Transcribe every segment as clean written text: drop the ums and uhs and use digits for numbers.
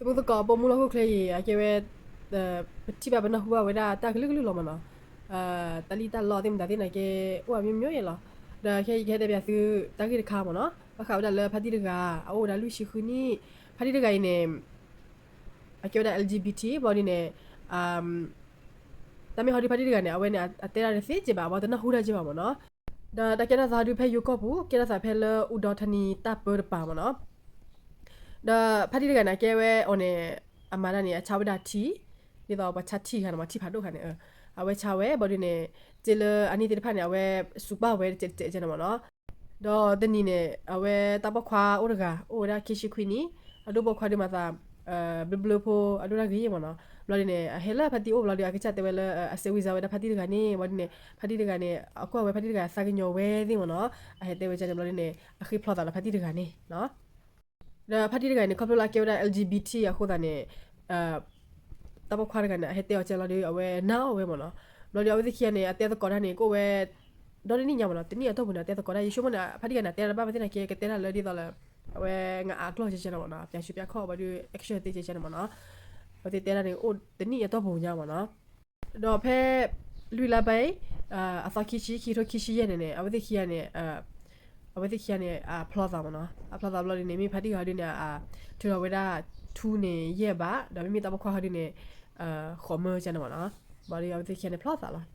สมมุติก็บ่มูลก็เคยอะเกเวที่แบบนะหัวเวลาตากลึกๆลงมาเนาะตาลีตาลอติมตาตินะเกว่ามีမျိုးရလားဒါခဲတဲ့ပြစုတကိခါမနော်အခါဒါလဖတိတကအိုဒါလူရှိခုနီဖတိတကရင်းနေအကျော်ဒါ LGBT ဘော်ဒီနေတမီဟောဒီဖတိတကနေအဝဲနေအတဲရတဲ့စေကြပါဘောတနဟူရကြပါမနော်ဒါကဲနာဇာဒူဖဲယူကောဘူးကဲနာဇာဖဲလဥဒေါ်ထနီတပ်ပရပါမနော်ဒါဖတိတကနာကဲဝဲအော်နေအမာရနေအချဝဒတီဒီတော့ပချက်တီခါမှာတီဖတ်တော့ခါနေအဝဲချဝဲဘော်ဒီနေကျေလအနီတိဖတ်နေအဝဲစူပါဝဲကျနေမနော်တော့တနီနေအဝဲတပခွာဥရကဥရခိရှိခွီနီအဒုဘခွာဒီမှာသာဘလဘလဖိုအဒုရဂီမနော်ဘလဒီနေဟဲလာဖတ်တီအိုဘလဒီအကချက်တဲဝဲလအစေဝီဇာဝဲဖတ်တီတကနေဘော်ဒီနေဖတ်တီတကနေအကွာဝဲဖတ်တီတကစာကညောဝဲဒီမနော်အဟဲတဲဝဲချက်ဘလဒီနေအခီဖလော်တာဖတ်တီတကနေနော်ဒါဖတ်တီတကနေကော်ပလာကေဝဒါ LGBT အခုဒါနေတပခွာတကနေအဟဲတဲဝချက်လာဒီအဝဲနာအဝဲမနော်ဘလဒီအဝဲခိကနေအတဲကော်ဒါနေကိုဝဲဒေါ်နီညမနော်တနည်းတော့ဘုနာတဲကော်ဒါယေရှုမနာဖတ်တီကနာတဲဘာမတဲနာကေကတဲနာလေဒီတော့လေအဝဲငါအကလောချချင်တော့နော်ပြန်ရှူပြခေါ်ဘာဒီ action တေးချင်တော့နော်ဘာတေးတဲနာနေအိုတနည်းတော့ဘုံညမနော်တော့ဖဲလူလာပိုင်အသခိရှိခီရိုခိရှိရနေနေအဝဲခိရနေအဝဲခိရနေဖလော့တာမနော်ဖလော့တာဘလော်နေမိဖတ်တီဟာဒီနေထူတော်ဝဲတာထူနေရဲ့ပါဒါမိမိတော့ခွာဟာဒီနေခေါ်မချင်တော့နော်ဘာဒီအဝဲခိရနေဖလော့တာလား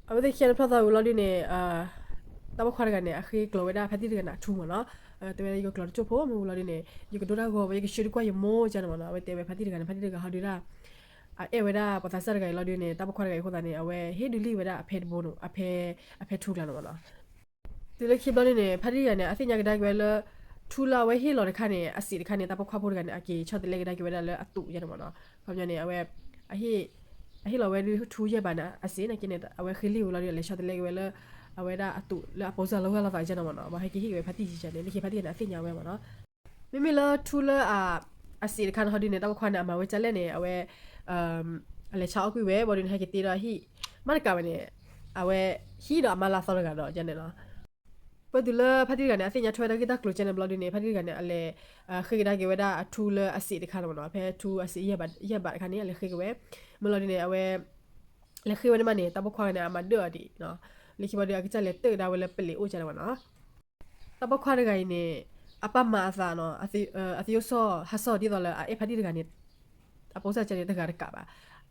အဝဲခိရနေဖလော့တာဘလော်ဒီနေတော့ခွာရကနေအခီကလောဝဲတာဖတ်တီကနာထူမနော်တဲဝဲကလောချိုဖို့မူလာဒီနေယကဒိုရာကိုဝဲကရှိရကွာယမောချင်တော့နော်ဝဲတဲဝဲဖတ်တီကနာဖတ်တီကဟာဒီရာအဲဝဲတာပသဆရကလော်ဒီနေတာပခွာရကခိုးတာနေအဝဲဟေဒူလီဝဲတာအဖေဘိုးနိုအဖေထူလာနော်ဒီလေခိဘလနေဖတ်ရီရနေအသိညာကဒါကွယ်လထူလာဝဲဟေလော်တခါနေအစီတခါနေတပခွာဖို့ကနေအကေချော့တလေကဒါကွယ်လအတူရနော်ခေါညနေအဝဲအဟေလော်ဝဲထူရပါနာအစီနေကိနေအဝဲခီလီဝလာရလေချော့တလေကွယ်လအဝဲတာအတူလာပေါ်စားလောကလာဖိုင်ချနော်ဘာဟဲကိဟိဝဲဖတ်တီချင်တယ်လေခိဖတ်တီနေအသိညာဝဲမနော်မိမိလာထူလာအစီတခါဟောဒီနေတပခွာနေအမဝဲချက်လက်နေအဝဲအလေချောက်ကွေဝဲဘော်ဒီဟဲကိတီရာဟိမနကဝနေအဝဲဟီတော့အမလာဆောရကတော့ကျန်တယ်နော်ပဒူလာဖတ်တီကနေအစညာထွဲတာကိတာကလိုချန်ဘလော်ဒီနေဖတ်တီကနေအလေခေဒါကေဝဒါအထူလအစီတခါတော့နော်ဖဲထူအစီရပါခါနေအလေခေကဝဲမလော်ဒီနေအဝဲလေခေဝနေမနေတဘခွာနေအမဒေါ်ဒီနော်လေခိဘဒီအကချက်လေတေဒါဝဲလေပလီအိုချန်နော်တဘခွာရကနေအပမအစာနော်အစီယဆောဟဆောဒီတော့လေအဖတ်တီကနေအပေါ်စားချင်တဲ့တကားကပါ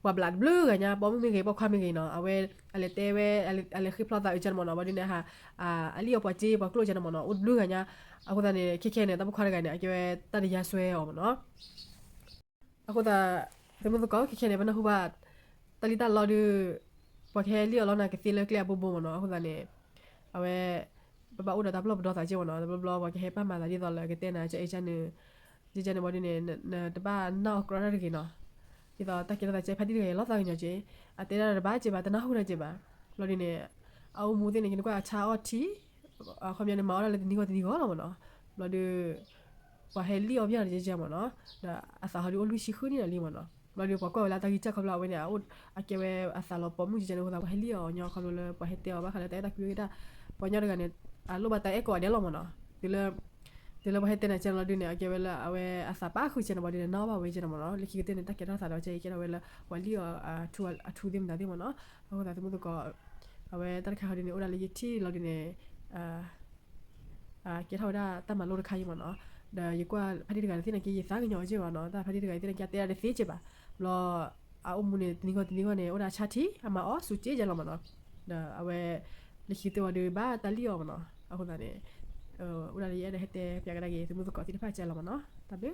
ว่าบลัดบลูกันเนี่ยป้อมมีไงป้อความมีไงเนาะเอาเวอะไรเตเวอะไรคือพลอตอีจันมอนะวันนี้นะคะอันนี้เอาปอจีป้อกลัวจันมอนะอุดบลูกันเนี่ยเอาคนนั้นเนี่ยแค่เนี่ยตั้งบุคคลกันเนี่ยเกี่ยวกับตัดยาสวยออกเนาะเอาคนนั้นแต่มันก็แค่เนี่ยมันคือว่าตัดลิตาเราดูป้อแค่เลี้ยวเราเนี่ยก็ตีเลิกเลี้ยบูบูเนาะคนนั้นเนี่ยเอาเวป้าอุดตับลบดอสายเจ้าเนาะตับลบป้อแค่ป้ามาตัดที่ตอนเลยก็เต้นนะจะไอจันเนี่ยจะจันวันนี้เนี่ยแต่ป้านอกกระนั้นกี่เนาะဒီတော့တက်ကရတဲ့ချက်ဖတ်တိတွေလောက်သားညချေအတဲရတဲ့ဘာချေပါတနာဟုရချေပါလော်ဒီနေအော်မူတဲ့နေကချာအော်တီခမရနေမော်ရလေဒီကောလောမနော်လော်ဒီဝါဟဲလီအော်ပြရကြမနော်ဒါအစာဟာဒီအလူရှိခုနေလေမနော်လော်ဒီပကောလာတကြီးချက်ခလာဝဲနေအော်အကေဝဲအစာလောပေါ်မှုချင်နေဟိုဟဲလီအော်ညောခလိုလေပဟဲတဲဘာခလာတဲတကွေတာပေါ်ညရကနေအလိုဘတာအကောတယ်လောမနော်ဒီလိုဘာဟဲတဲ့နေချန်လာဒီနေအကေဝဲလာအဝဲအစာပါခုချင်တော့ဒီနေနောက်ပါဝဲချင်တော့မနော်လခိကတဲ့နေတက်ကြတာစားတော့ချေကျတော့ဝဲလာဝလီအထူဒီမဒါဒီမနော်ဟိုဒါတမှုတော့အဝဲတက်ခါဒီနေအိုလာလီတီလော်ဒီနေကေထောဒါတမလို့ခိုင်းမနော်ဒါရကွာဖတ်တိတကလည်းသိနေကြီးစားညောကြည့်ပါနော်ဒါဖတ်တိတကလည်းသိနေကြတဲ့ရတဲ့သေးချပါလောအမှုနေဒီကောနေအိုဒါချာတီအမအော်စုကြည့်ကြလောမနော်ဒါအဝဲလခိတော့ဒီဘာတလီယောမနော်အခုဒါနေဥလာရတဲ့ဟတဲ့ပြကြတဲ့ဒီမှုကတိဖာချလာမနော်တဘ